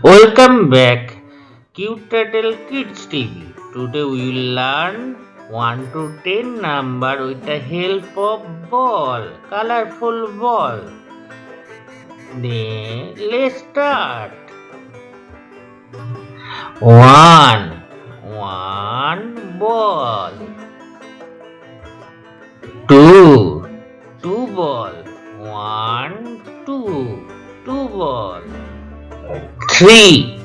Welcome back, CUTETURTLE Kidz TV. Today we will learn 1 to 10 number with the help of ball, colorful ball. Then let's start. 1 ball. 2 ball. 1 2 ball. 3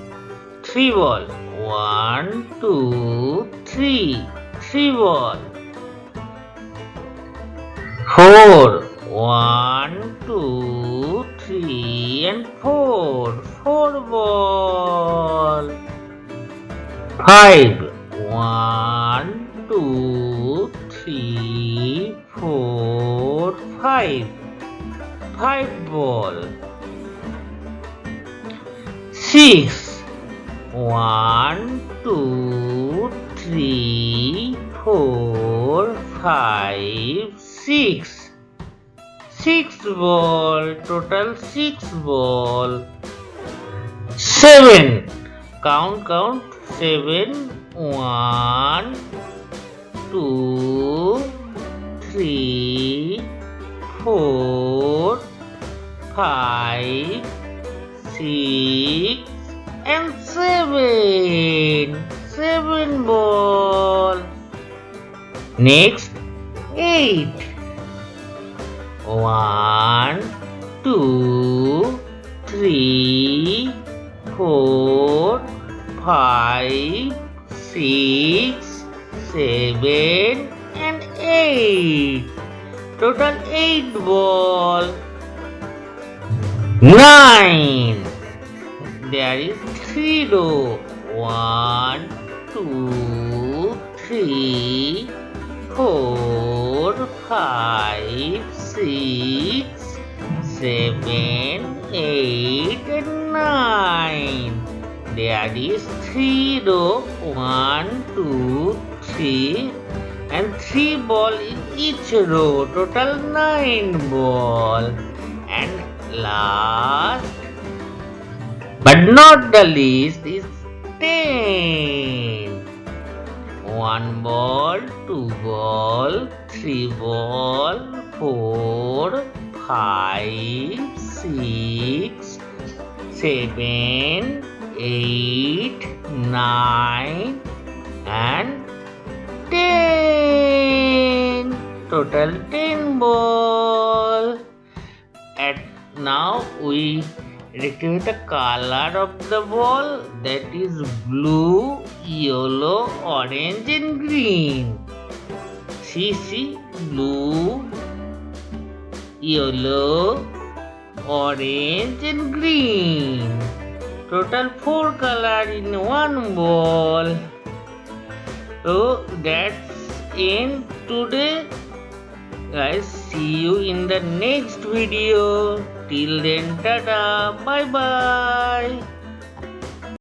ball. 1 2 3 ball. 4 1 2 3 and 4 ball. 5 1 2 3 4 5 ball. 6 1 2 3 4 5 6 ball. Total 6 ball. 7 count 7 1 2 3 4 5 6 and 7 ball. Next 8 1 2 3 4 5 6 7 and 8. Total 8 ball. 9. There is 3 row. 1 2 3 4 5 6 7 8 and 9. There is 3 row. 1 2 3 and 3 ball in each row. Total 9 ball. And last but not the least is 10. 1 ball, 2 ball, 3 ball, 4 5 6 7 8 9 and 10. Total 10 ball. And now we recreate the color of the ball, that is blue, yellow, orange and green. See blue, yellow, orange and green. Total 4 color in 1 ball. So that's in today. Guys, see you in the next video. Till then, tada, bye bye.